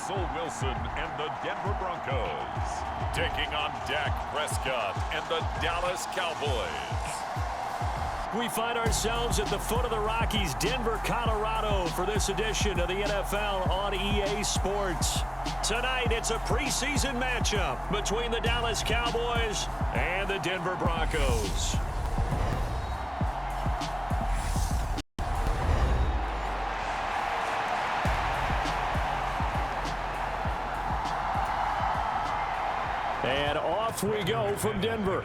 Russell Wilson and the Denver Broncos taking on Dak Prescott and the Dallas Cowboys. We find ourselves at the foot of the Rockies, Denver, Colorado, for this edition of the NFL on EA Sports. Tonight, it's a preseason matchup between the Dallas Cowboys and the Denver Broncos. And off we go from Denver.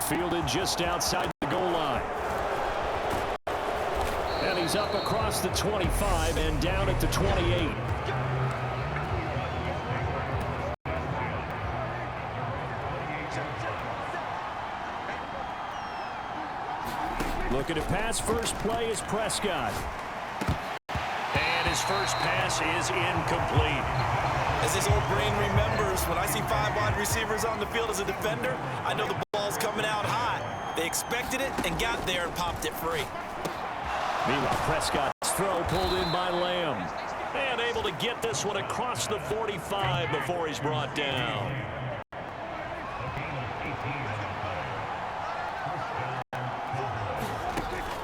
Fielded just outside the goal line. And he's up across the 25 and down at the 28. Looking to pass. First play is Prescott. And his first pass is incomplete. As his old brain remembers, when I see 5 wide receivers on the field as a defender, I know the ball's coming out hot. They expected it and got there and popped it free. Meanwhile, Prescott's throw pulled in by Lamb. And able to get this one across the 45 before he's brought down.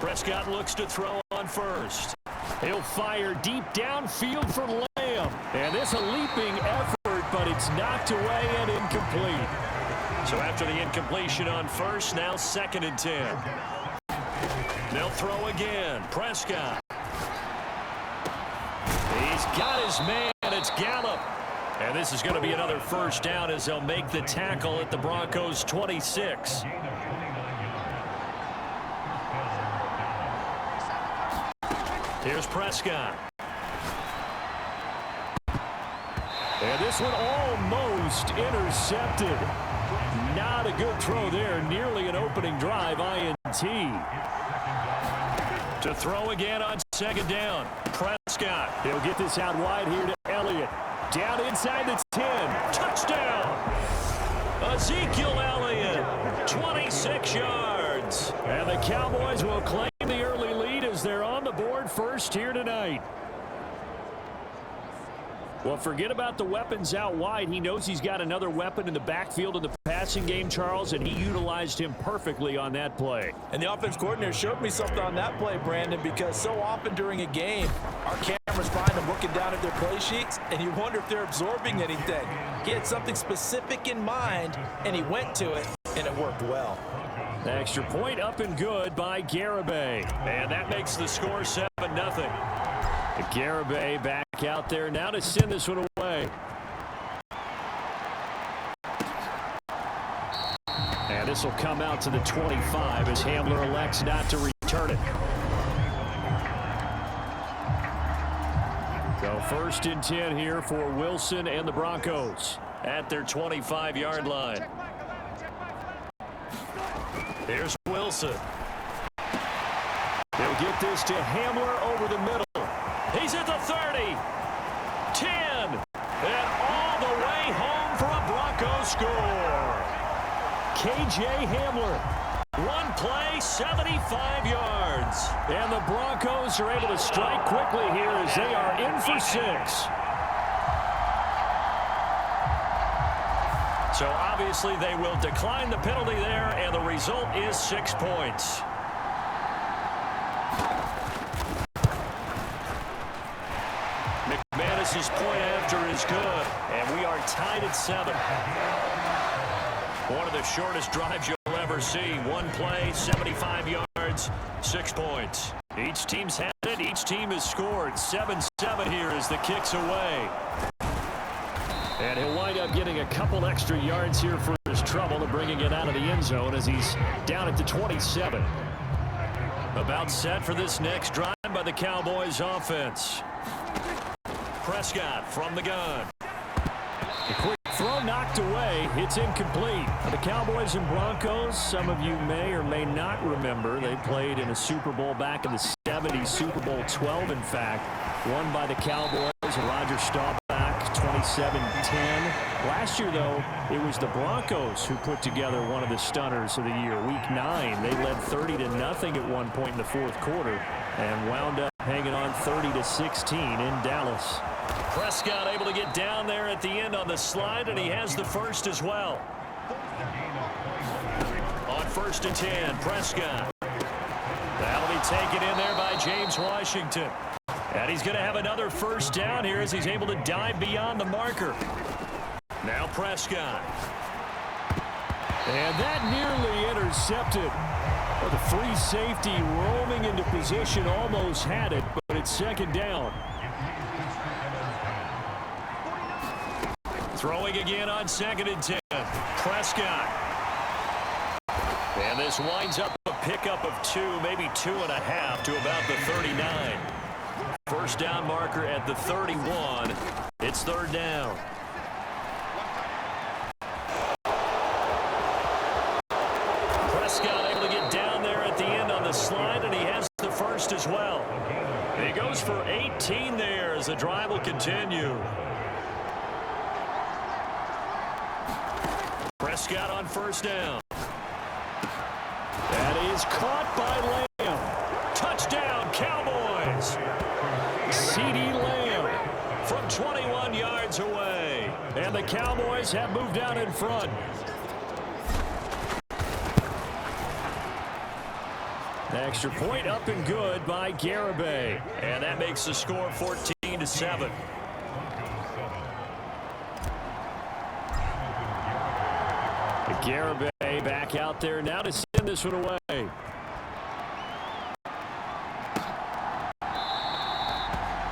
Prescott looks to throw on first. He'll fire deep downfield for Lamb. And this a leaping effort, but it's knocked away and incomplete. So after the incompletion on first, now 2nd and 10. They'll throw again. Prescott. He's got his man. It's Gallup. And this is going to be another first down as they'll make the tackle at the Broncos' 26. Here's Prescott. And this one almost intercepted. Not a good throw there. Nearly an opening drive, INT. To throw again on 2nd down. Prescott. He'll get this out wide here to Elliott. Down inside the 10. Touchdown. Ezekiel Elliott. 26 yards. And the Cowboys will claim the early lead as they're on the board first here tonight. Well, forget about the weapons out wide. He knows he's got another weapon in the backfield in the passing game, Charles, and he utilized him perfectly on that play. And the offense coordinator showed me something on that play, Brandon, because so often during a game, our cameras find them looking down at their play sheets, and you wonder if they're absorbing anything. He had something specific in mind, and he went to it, and it worked well. Extra point up and good by Garibay. And that makes the score 7-0. Garibay back out there now to send this one away. And this will come out to the 25 as Hamler elects not to return it. So 1st and 10 here for Wilson and the Broncos at their 25-yard line. Here's Wilson. He'll get this to Hamler over the middle. He's at the 30, 10, and all the way home for a Broncos score. K.J. Hamler, one play, 75 yards. And the Broncos are able to strike quickly here as they are in for 6. So obviously they will decline the penalty there, and the result is 6 points. McManus's point after is good, and we are tied at 7. One of the shortest drives you'll ever see. One play, 75 yards, 6 points. Each team's had it. Each team has scored. 7-7 here as the kick's away. And he'll wind up getting a couple extra yards here for his trouble and bringing it out of the end zone as he's down at the 27. About set for this next drive by the Cowboys offense. Prescott from the gun. A quick throw knocked away. It's incomplete. The Cowboys and Broncos, some of you may or may not remember, they played in a Super Bowl back in the 70s, Super Bowl 12, in fact, won by the Cowboys and Roger Staubach, 27-10. Last year, though, it was the Broncos who put together one of the stunners of the year. Week 9, they led 30-0 at one point in the fourth quarter and wound up hanging on 30-16 in Dallas. Prescott able to get down there at the end on the slide, and he has the first as well. On 1st and 10, Prescott. That'll be taken in there by James Washington. And he's going to have another first down here as he's able to dive beyond the marker. Now Prescott. And that nearly intercepted. Well, the free safety roaming into position almost had it, but it's 2nd down. Throwing again on 2nd and 10. Prescott. And this winds up a pickup of 2, maybe 2.5 to about the 39. First down marker at the 31. It's 3rd down. Prescott able to get down there at the end on the slide, and he has the first as well. He goes for 18 there as the drive will continue. Prescott on 1st down. That is caught by Lamb. Touchdown, Cowboys. CeeDee Lamb from 21 yards away. And the Cowboys have moved out in front. Extra point up and good by Garibay. And that makes the score 14-7. Garibay back out there now to send this one away.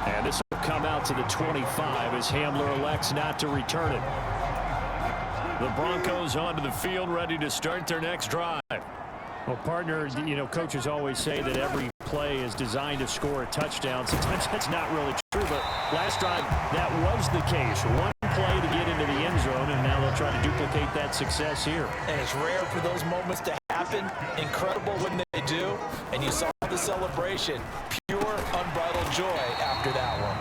And this will come out to the 25 as Hamler elects not to return it. The Broncos onto the field ready to start their next drive. Well, partner, you know, coaches always say that every play is designed to score a touchdown. Sometimes that's not really true, but last drive, that was the case. One play to get into the end zone, and now they'll try to duplicate that success here. And it's rare for those moments to happen. Incredible when they do. And you saw the celebration. Pure, unbridled joy after that one.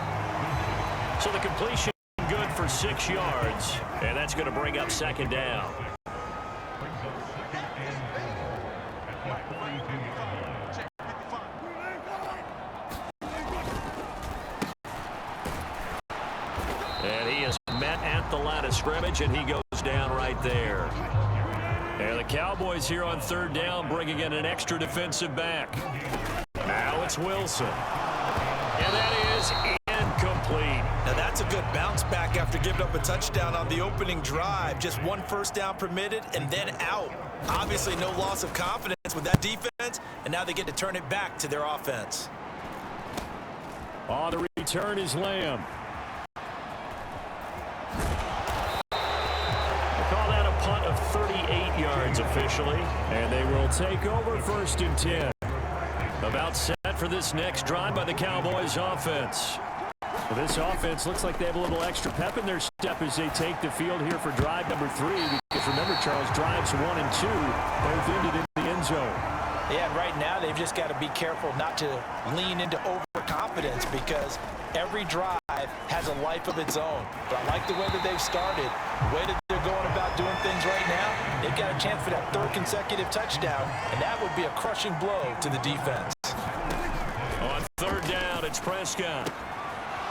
So the completion good for 6 yards, and that's going to bring up 2nd down. And he is met at the line of scrimmage, and he goes down right there. And the Cowboys here on 3rd down bringing in an extra defensive back. Now it's Wilson. And that is incomplete. Now that's a good bounce back after giving up a touchdown on the opening drive. Just 1 first down permitted and then out. Obviously no loss of confidence with that defense, and now they get to turn it back to their offense. On the return is Lamb. Call that a punt of 38 yards officially. And they will take over 1st and 10. About set for this next drive by the Cowboys offense. Well, this offense looks like they have a little extra pep in their step as they take the field here for drive number 3. Because remember, Charles, drives 1 and 2 both ended in the end zone. Yeah, and right now they've just got to be careful not to lean into overconfidence because every drive has a life of its own. But I like the way that they've started, the way that they're going about doing things right now. They've got a chance for that 3rd consecutive touchdown, and that would be a crushing blow to the defense. On 3rd down, it's Prescott.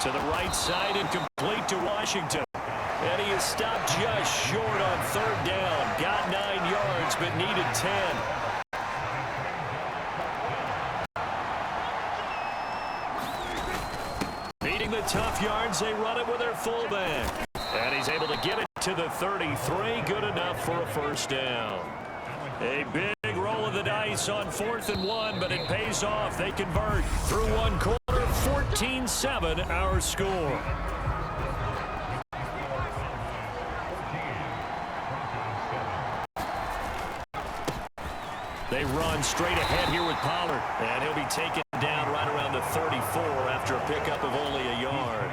To the right side and complete to Washington. And he is stopped just short on 3rd down. Got 9 yards, but needed 10. Needing the tough yards, they run it with their fullback. And he's able to get it to the 33. Good enough for a first down. A big roll of the dice on 4th and 1, but it pays off. They convert through 1 quarter. 14-7 our score. They run straight ahead here with Pollard. And he'll be taken down right around the 34 after a pickup of only a yard.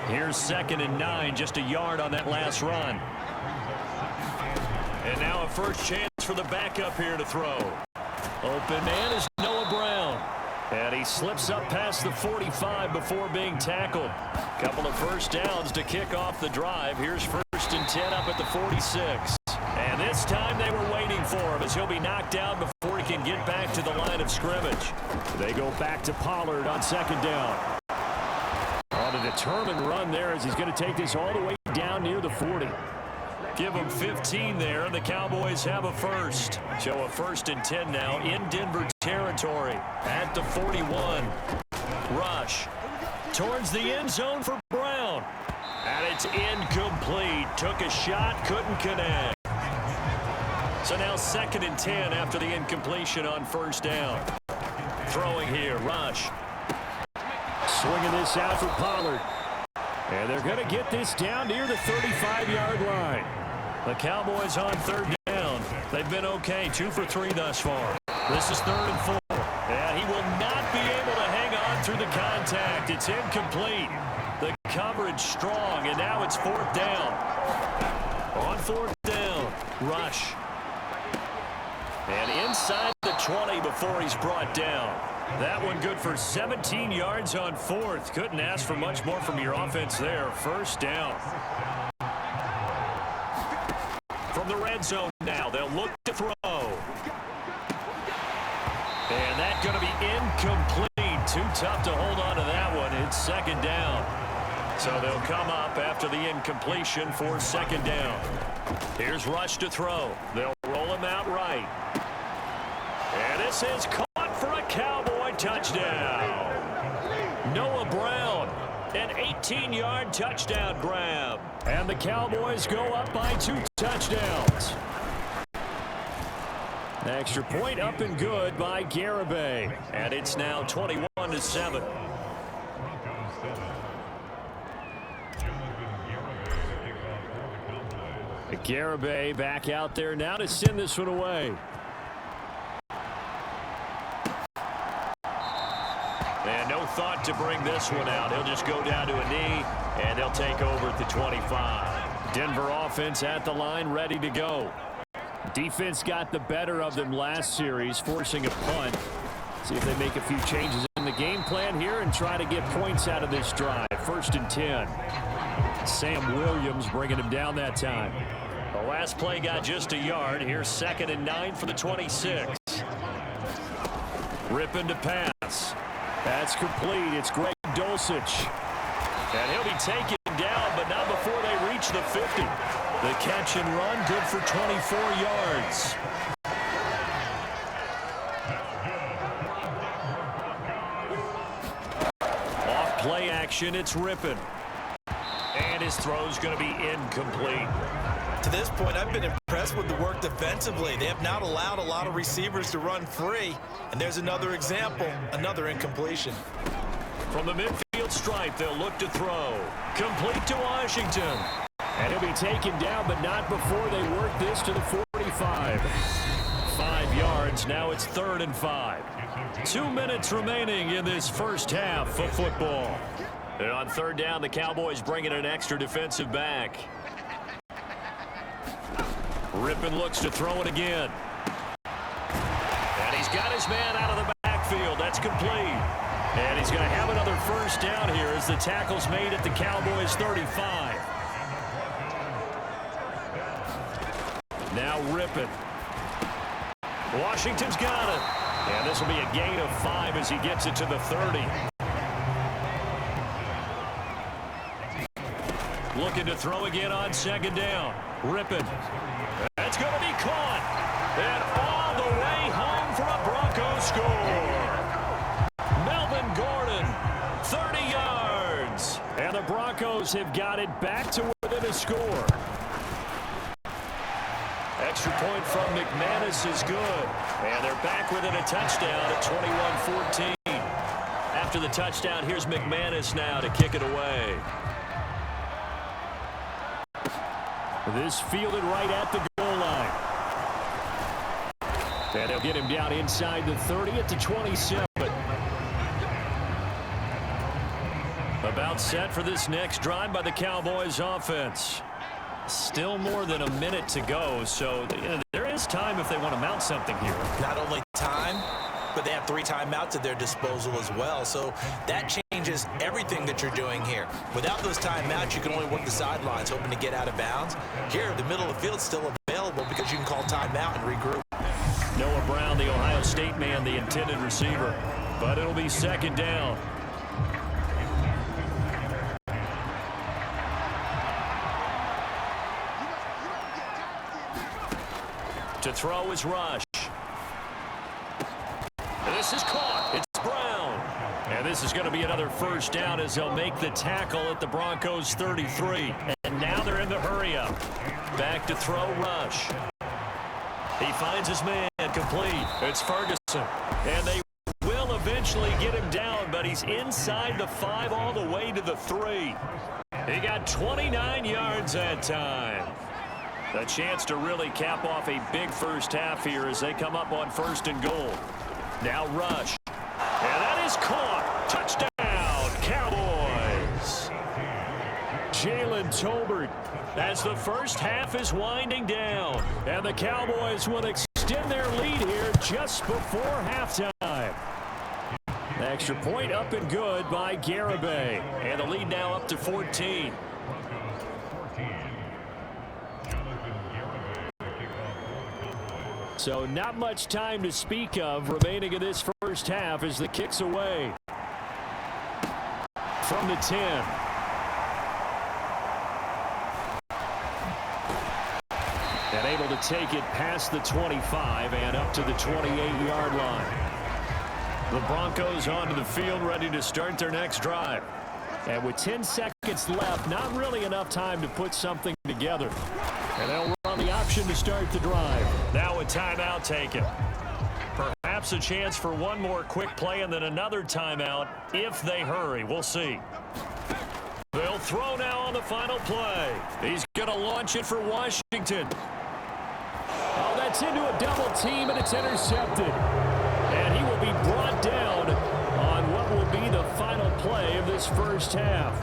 Here's 2nd and 9, just a yard on that last run. And now a first chance for the backup here to throw. Open man is Noah Brown. And he slips up past the 45 before being tackled. Couple of first downs to kick off the drive. Here's 1st and 10 up at the 46. And And this time they were waiting for him as he'll be knocked down before he can get back to the line of scrimmage. They go back to Pollard on second down. On a determined run there as he's going to take this all the way down near the 40. Give them 15 there, and the Cowboys have a first. So a 1st and 10 now in Denver territory at the 41. Rush towards the end zone for Brown. And it's incomplete. Took a shot, couldn't connect. So now 2nd and 10 after the incompletion on 1st down. Throwing here, Rush. Swinging this out for Pollard. And they're going to get this down near the 35-yard line. The Cowboys on 3rd down. They've been okay, 2 for 3 thus far. This is 3rd and 4. And he will not be able to hang on through the contact. It's incomplete. The coverage strong, and now it's 4th down. On 4th down, Rush. And inside the 20 before he's brought down. That one good for 17 yards on 4th. Couldn't ask for much more from your offense there. 1st down. From the red zone now, they'll look to throw. And that's going to be incomplete. Too tough to hold on to that one. It's 2nd down. So they'll come up after the incompletion for 2nd down. Here's Rush to throw. They'll roll him out right. And this is caught for a Cowboy touchdown. Noah Brown, an 18-yard touchdown grab. And the Cowboys go up by 2 touchdowns. Extra point up and good by Garibay. And it's now 21-7. Garibay back out there now to send this one away. And no thought to bring this one out. He'll just go down to a knee, and they'll take over at the 25. Denver offense at the line, ready to go. Defense got the better of them last series, forcing a punt. See if they make a few changes in the game plan here and try to get points out of this drive. 1st and 10. Sam Williams bringing him down that time. The last play got just a yard. Here's 2nd and 9 for the 26. Ripping to pass. That's complete. It's Greg Dulcich. And he'll be taken down, but not before they reach the 50. The catch and run, good for 24 yards. Off play action, it's Rippin. And his throw's going to be incomplete. To this point, I've been impressed with the work defensively. They have not allowed a lot of receivers to run free. And there's another example, another incompletion. From the midfield stripe, they'll look to throw. Complete to Washington. And he'll be taken down, but not before they work this to the 45. 5 yards, now it's 3rd and 5. 2 minutes remaining in this first half of football. And on 3rd down, the Cowboys bringing an extra defensive back. Rippin looks to throw it again. And he's got his man out of the backfield. That's complete. And he's going to have another 1st down here as the tackle's made at the Cowboys 35. Now Rippin. Washington's got it. And this will be a gain of 5 as he gets it to the 30. Looking to throw again on 2nd down. Rippin. That's going to be caught. And all the way home for a Broncos score. Melvin Gordon, 30 yards. And the Broncos have got it back to within a score. Extra point from McManus is good. And they're back within a touchdown at 21-14. After the touchdown, here's McManus now to kick it away. This fielded right at the goal line. And they'll get him down inside the 30 at the 27. About set for this next drive by the Cowboys offense. Still more than a minute to go, so there is time if they want to mount something here. Not only time, but they have 3 timeouts at their disposal as well. So that changes everything that you're doing here. Without those timeouts, you can only work the sidelines, hoping to get out of bounds. Here, the middle of the field is still available. valuable because you can call timeout and regroup. Noah Brown, the Ohio State man, the intended receiver. But it'll be second down. To throw is Rush. This is caught. It's Brown. And this is going to be another first down as they'll make the tackle at the Broncos 33. And now they're in the hurry-up. Back to throw Rush. He finds his man complete. It's Ferguson. And they will eventually get him down, but he's inside the 5 all the way to the 3. He got 29 yards that time. A chance to really cap off a big first half here as they come up on 1st and goal. Now Rush. And that is caught. Touchdown, Cowboys. Jalen Tolbert as the first half is winding down. And the Cowboys will extend their lead here just before halftime. The extra point up and good by Garibay. And the lead now up to 14. So not much time to speak of remaining in this first half as the kick's away. From the 10. And able to take it past the 25 and up to the 28-yard line. The Broncos onto the field ready to start their next drive. And with 10 seconds left, not really enough time to put something together. And they'll run the option to start the drive. Now a timeout taken. Perhaps a chance for one more quick play and then another timeout if they hurry. We'll see. They'll throw now on the final play. He's going to launch it for Washington. Oh, that's into a double team, and it's intercepted. And he will be brought down on what will be the final play of this first half.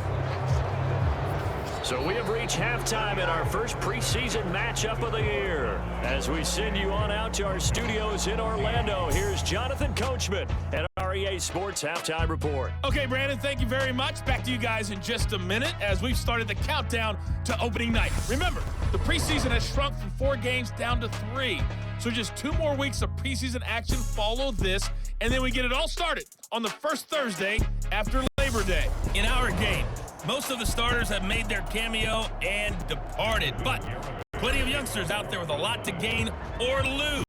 So we have reached halftime in our first preseason matchup of the year. As we send you on out to our studios in Orlando, here's Jonathan Coachman and our EA Sports Halftime Report. Okay, Brandon, thank you very much. Back to you guys in just a minute as we've started the countdown to opening night. Remember, the preseason has shrunk from 4 games down to 3. So just 2 more weeks of preseason action follow this, and then we get it all started on the first Thursday after Labor Day. In our game, most of the starters have made their cameo and departed, but plenty of youngsters out there with a lot to gain or lose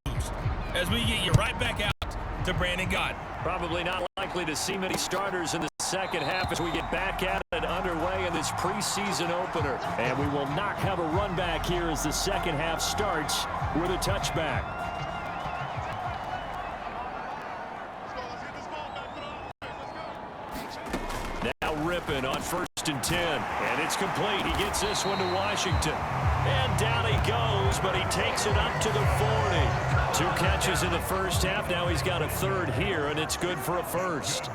as we get you right back out to Brandon Gott. Probably not likely to see many starters in the second half as we get back at it underway in this preseason opener. And we will not have a run back here as the second half starts with a touchback. Now Rippon on 1st and 10, and it's complete. He gets this one to Washington. And down he goes, but he takes it up to the 40. 2 catches in the first half. Now he's got a 3rd here, and it's good for a 1st.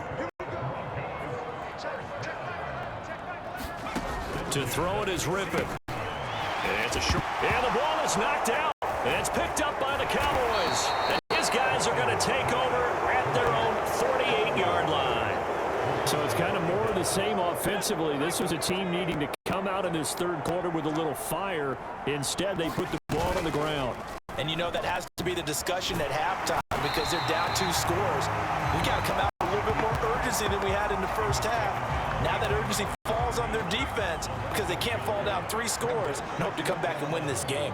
To throw it is Rippon. And it's a short. And the ball is knocked out. And it's picked up by the Cowboys. And his guys are going to take over at their own 48-yard line. So it's kind of more of the same offensively. This was a team needing to come out in this 3rd quarter with a little fire. Instead, they put the ball on the ground. And you know that has to be the discussion at halftime because they're down 2 scores. We got to come out with a little bit more urgency than we had in the first half. Now that urgency falls on their defense because they can't fall down 3 scores and hope to come back and win this game.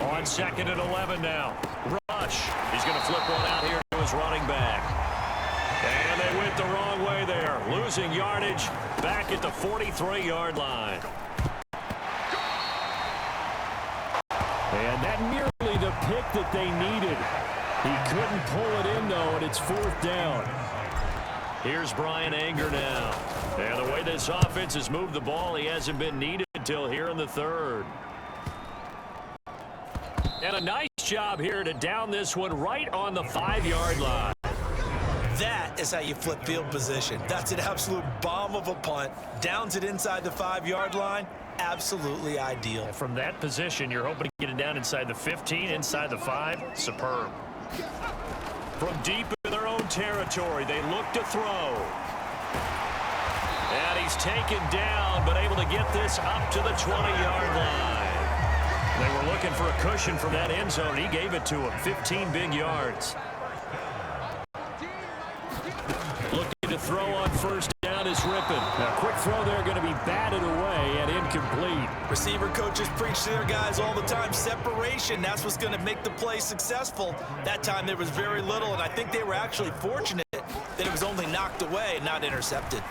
On 2nd and 11 now. Rush. He's going to flip one out here to his running back. And they went the wrong way there. Losing yardage back at the 43-yard line. And that nearly the pick that they needed. He couldn't pull it in, though, and it's 4th down. Here's Brian Anger now. And the way this offense has moved the ball, he hasn't been needed until here in the 3rd. And a nice job here to down this one right on the 5-yard line. That is how you flip field position. That's an absolute bomb of a punt. Downs it inside the 5-yard line. Absolutely ideal. From that position, you're hoping to get it down inside the 15, inside the 5. Superb. From deep in their own territory, they look to throw. And he's taken down, but able to get this up to the 20-yard line. They were looking looking for a cushion from that end zone. He gave it to him. 15 big yards. Looking to throw on first down is Rippon. A quick throw there, going to be batted away and incomplete. Receiver coaches preach to their guys all the time. Separation, that's what's going to make the play successful. That time there was very little, and I think they were actually fortunate that it was only knocked away, not intercepted.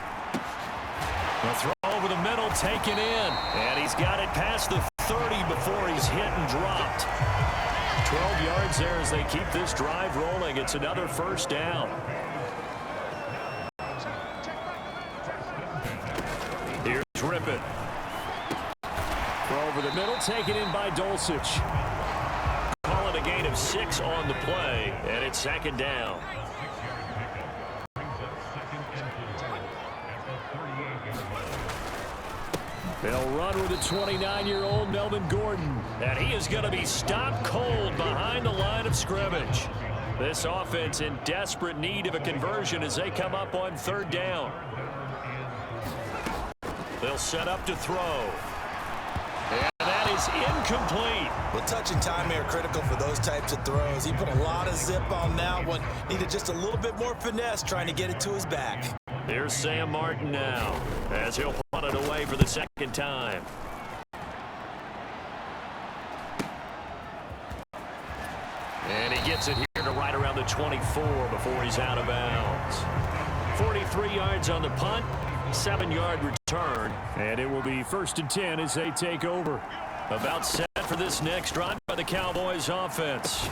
The throw over the middle, taken in. And he's got it past the 30 before he's hit and dropped. 12 yards there as they keep this drive rolling. It's another first down. Here's Rippon. Throw over the middle, taken in by Dulcich. Call it a gain of 6 on the play, and it's second down. They'll run with the 29-year-old Melvin Gordon. And he is going to be stopped cold behind the line of scrimmage. This offense in desperate need of a conversion as they come up on third down. They'll set up to throw. And that is incomplete. Well, touch and time are critical for those types of throws. He put a lot of zip on that one. Needed just a little bit more finesse trying to get it to his back. Here's Sam Martin now as he'll punt it away for the second time. And he gets it here to right around the 24 before he's out of bounds. 43 yards on the punt, 7-yard return, and it will be 1st and 10 as they take over. About set for this next drive by the Cowboys offense.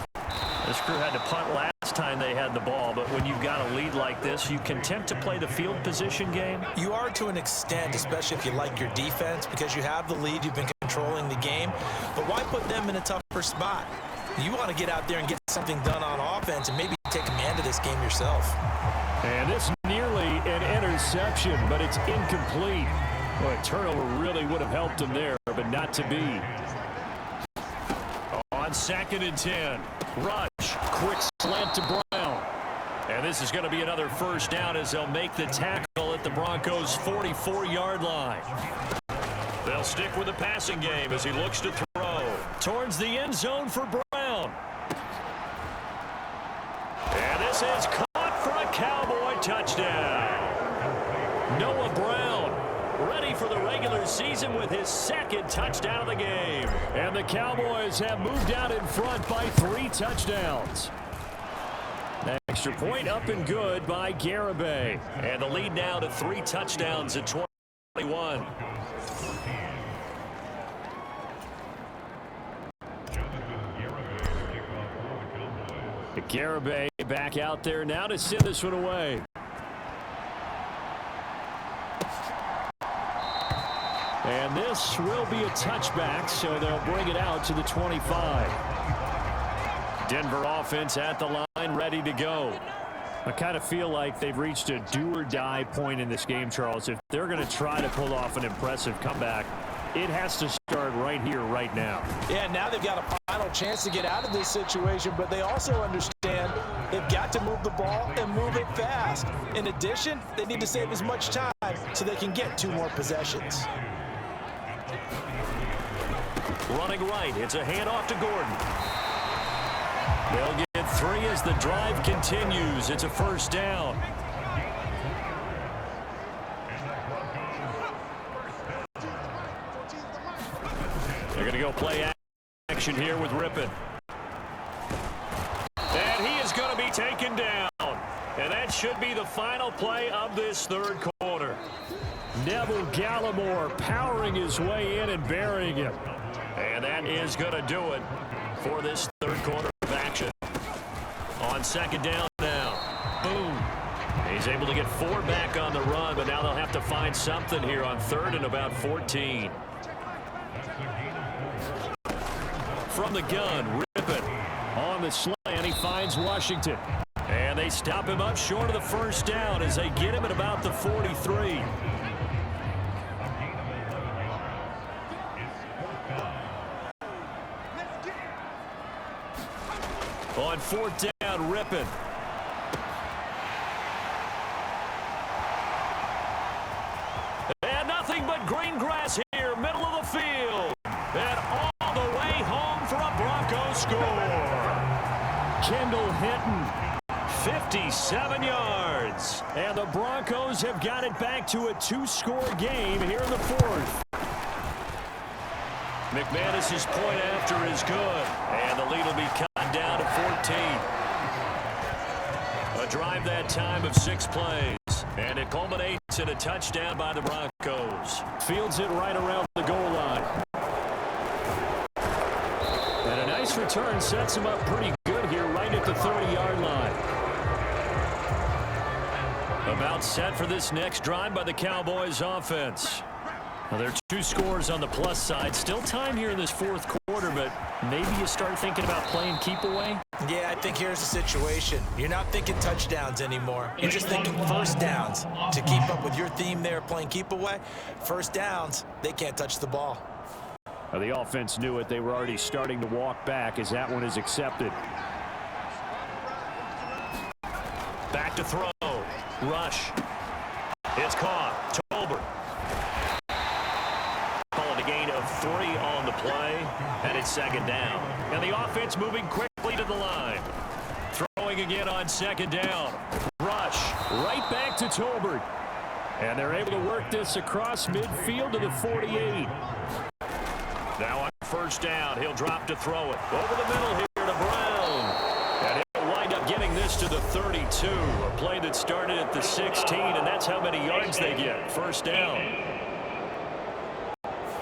This crew had to punt last time they had the ball, but when you've got a lead like this, you can attempt to play the field position game. You are to an extent, especially if you like your defense, because you have the lead, you've been controlling the game. But why put them in a tougher spot? You want to get out there and get something done on offense and maybe take command of this game yourself. And it's nearly an interception, but it's incomplete. Well, a turnover really would have helped them there, but not to be. On 2nd and 10, rush, quick slant to Brown. And this is going to be another first down as they'll make the tackle at the Broncos' 44-yard line. They'll stick with the passing game as he looks to throw towards the end zone for Brown. And this is caught for a Cowboy touchdown. Noah Brown ready for the regular season with his 2nd touchdown of the game. And the Cowboys have moved out in front by 3 touchdowns. Extra point up and good by Garibay. And the lead now to 3 touchdowns at 21. Garibay back out there now to send this one away. And this will be a touchback, so they'll bring it out to the 25. Denver offense at the line, ready to go. I kind of feel like they've reached a do-or-die point in this game, Charles. If they're going to try to pull off an impressive comeback, it has to start right here, right now. Yeah, now they've got a final chance to get out of this situation, but they also understand they've got to move the ball and move it fast. In addition, they need to save as much time so they can get 2 more possessions. Running right, it's a handoff to Gordon. They'll get 3 as the drive continues. It's a first down. They're going to go play action here with Rippon. And he is going to be taken down. And that should be the final play of this 3rd quarter. Neville Gallimore powering his way in and burying him. And that is going to do it for this 3rd quarter of action. On 2nd down now. Boom. He's able to get 4 back on the run, but now they'll have to find something here on 3rd and about 14. From the gun, Rippon on the slant. He finds Washington. And they stop him up short of the first down as they get him at about the 43. On 4th down, Rippon. And nothing but green grass here, middle of the field. And all the way home for Broncos score. Kendall Hinton, 57 yards. And the Broncos have got it back to a 2-score game here in the fourth. McManus's point after is good. And the lead will be cut down to 14. A drive that time of 6 plays. And it culminates in a touchdown by the Broncos. Fields it right around the goal line. And a nice return sets him up pretty good here right at the 30-yard line. About set for this next drive by the Cowboys offense. Now, there are 2 scores on the plus side. Still time here in this fourth quarter, but maybe you start thinking about playing keep away? Yeah, I think here's the situation. You're not thinking touchdowns anymore. You're just thinking first downs. To keep up with your theme there, playing keep away, first downs, they can't touch the ball. Now, the offense knew it. They were already starting to walk back as that one is accepted. Back to throw. Rush. It's caught. Tolbert. Calling a gain of 3 on the play, and it's second down. And the offense moving quickly to the line. Throwing again on second down. Rush. Right back to Tolbert. And they're able to work this across midfield to the 48. Now on first down, he'll drop to throw it. Over the middle here to Brown. And he'll wind up getting this to the 32. A play that started at the 16, and that's how many yards they get. First down.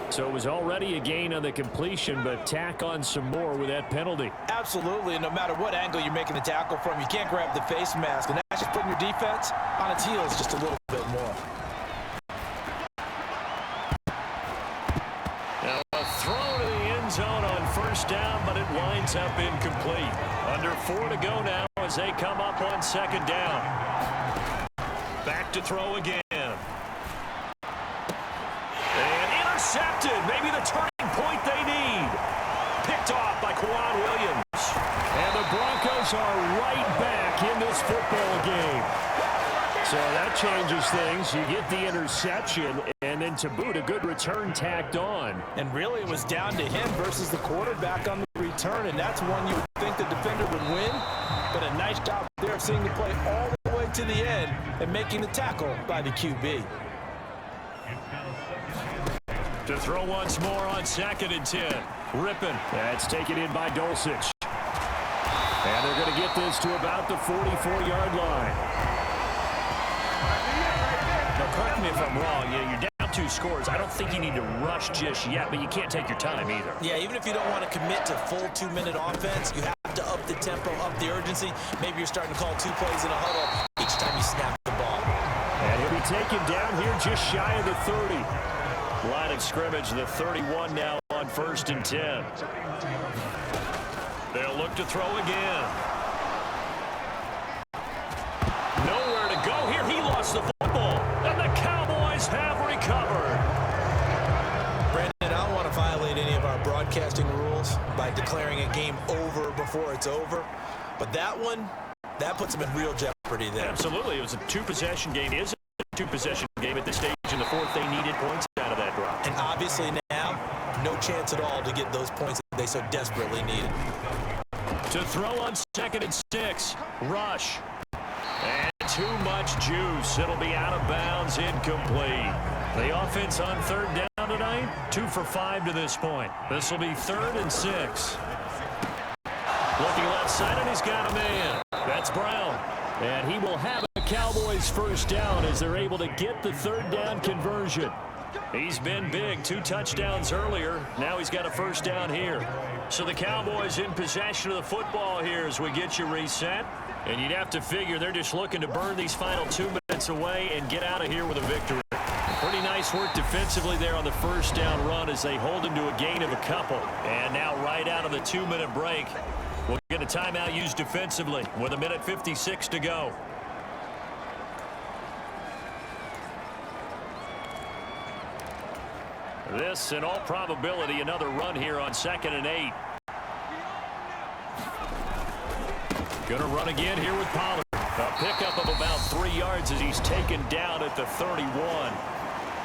So it was already a gain on the completion, but tack on some more with that penalty. Absolutely, and no matter what angle you're making the tackle from, you can't grab the face mask, and that's just putting your defense on its heels just a little bit more. Now a throw to the end zone on first down, but it winds up incomplete. Under 4 to go now as they come up on second down. Back to throw again. And intercepted. Maybe the turning point they need. Picked off by Quan Williams. And the Broncos are right back in this football game. So that changes things. You get the interception, and then to boot, a good return tacked on. And really, it was down to him versus the quarterback on the return, and that's one you would think the defender would win. But a nice job there of seeing the play all the way to the end and making the tackle by the QB. To throw once more on 2nd and 10. Rippin. That's taken in by Dulcich. And they're going to get this to about the 44-yard line. Now, correct me if I'm wrong. You're down 2 scores. I don't think you need to rush just yet, but you can't take your time either. Yeah, even if you don't want to commit to full 2-minute offense, you have to up the tempo, up the urgency. Maybe you're starting to call 2 plays in a huddle each time you snap the ball. And he'll be taken down here just shy of the 30. Line of scrimmage, the 31 now on 1st and 10. They'll look to throw again. Nowhere to go here. He lost the football, and the Cowboys have recovered. Brandon, I don't want to violate any of our broadcasting rules by declaring a game over before it's over, but that one, that puts them in real jeopardy there. Absolutely. It was a 2-possession game. It is a 2-possession game at this stage in the fourth. They needed points out of that drop. And obviously now, no chance at all to get those points that they so desperately needed. To throw on 2nd and 6. Rush. And too much juice. It'll be out of bounds, incomplete. The offense on 3rd down tonight, 2 for 5 to this point. This will be 3rd and 6. Looking left side, and he's got a man. That's Brown. And he will have a Cowboys first down as they're able to get the 3rd down conversion. He's been big, 2 touchdowns earlier. Now he's got a first down here. So the Cowboys in possession of the football here as we get you reset. And you'd have to figure they're just looking to burn these final 2 minutes away and get out of here with a victory. Pretty nice work defensively there on the first down run as they hold him to a gain of a couple. And now right out of the 2-minute break, we'll get a timeout used defensively with 1:56 to go. This, in all probability, another run here on 2nd and 8. Going to run again here with Pollard. A pickup of about 3 yards as he's taken down at the 31.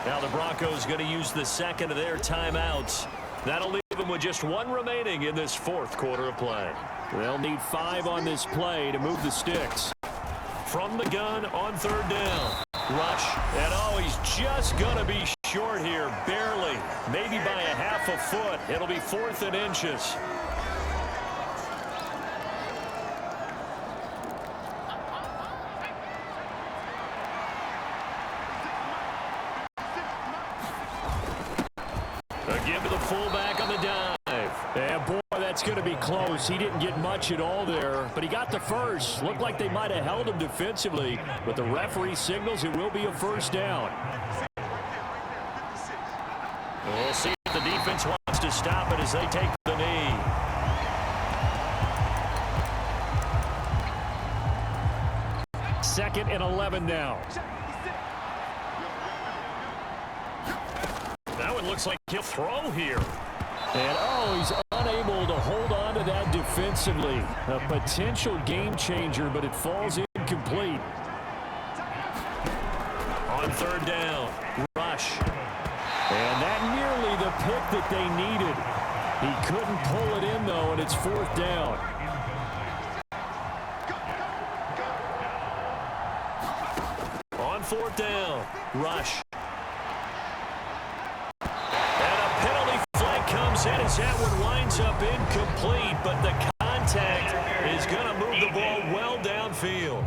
Now the Broncos going to use the second of their timeouts. That'll leave even with just one remaining in this fourth quarter of play. They'll need 5 on this play to move the sticks. From the gun on third down. Rush. And he's just going to be short here, barely. Maybe by a half a foot. It'll be 4th and inches. A give to the fullback on the dive. And boy, that's going to be close. He didn't get much at all there, but he got the first. Looked like they might have held him defensively, but the referee signals it will be a first down. We'll see if the defense wants to stop it as they take the knee. Second and 11 now. That one looks like he'll throw here. And he's unable to hold on to that defensively. A potential game changer, but it falls incomplete. On third down, Rush. And that nearly the pick that they needed. He couldn't pull it in, though, and it's 4th down. On 4th down, Rush. And as that one winds up incomplete, but the contact is going to move the ball well downfield.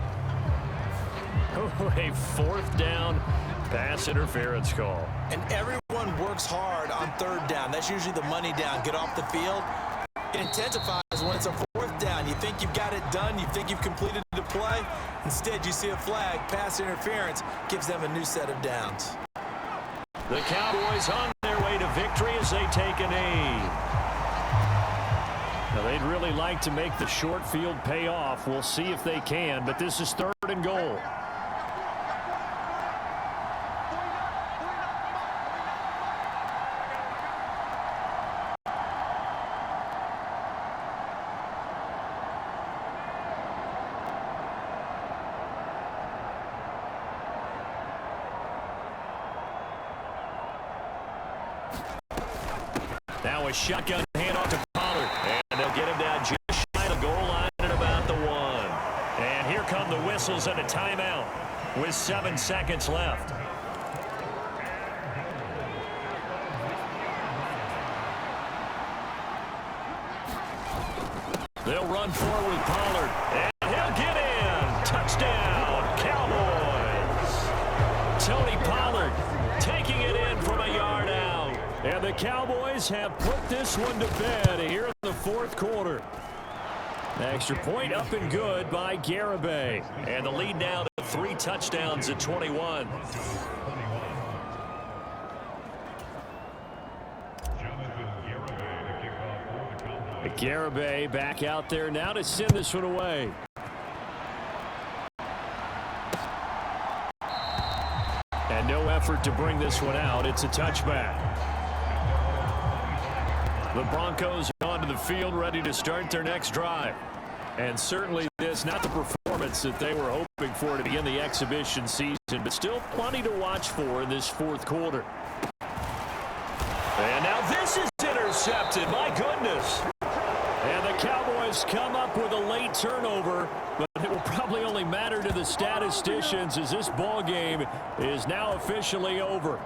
A 4th down pass interference call. And everyone works hard on third down. That's usually the money down. Get off the field. It intensifies when it's a 4th down. You think you've got it done. You think you've completed the play. Instead, you see a flag. Pass interference gives them a new set of downs. The Cowboys on their way to victory as they take a knee. Now, they'd really like to make the short field pay off. We'll see if they can, but this is 3rd and goal. Now a shotgun handoff to Pollard. And they'll get him down just shy of the goal line at about the 1. And here come the whistles and a timeout with 7 seconds left. They'll run forward with Pollard. And he'll get in. Touchdown, Cowboys. Tony Pollard taking it in from a yard out. And the Cowboys have put this one to bed here in the 4th quarter. Extra point up and good by Garibay. And the lead now to 3 touchdowns at 21. Garibay back out there now to send this one away. And no effort to bring this one out. It's a touchback. The Broncos are onto the field ready to start their next drive. And certainly this, not the performance that they were hoping for to begin the exhibition season, but still plenty to watch for in this 4th quarter. And now this is intercepted. My goodness. And the Cowboys come up with a late turnover, but it will probably only matter to the statisticians as this ball game is now officially over.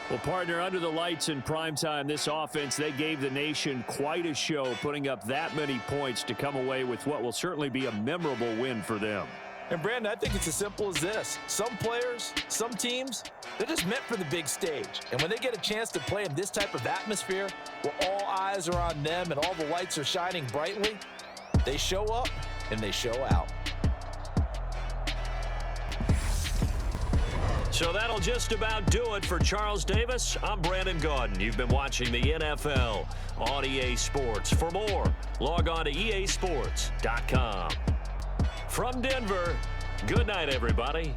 Well, partner, under the lights in primetime, this offense, they gave the nation quite a show, putting up that many points to come away with what will certainly be a memorable win for them. And, Brandon, I think it's as simple as this. Some players, some teams, they're just meant for the big stage. And when they get a chance to play in this type of atmosphere where all eyes are on them and all the lights are shining brightly, they show up and they show out. So that'll just about do it for Charles Davis. I'm Brandon Gaudin. You've been watching the NFL on EA Sports. For more, log on to easports.com. From Denver, good night, everybody.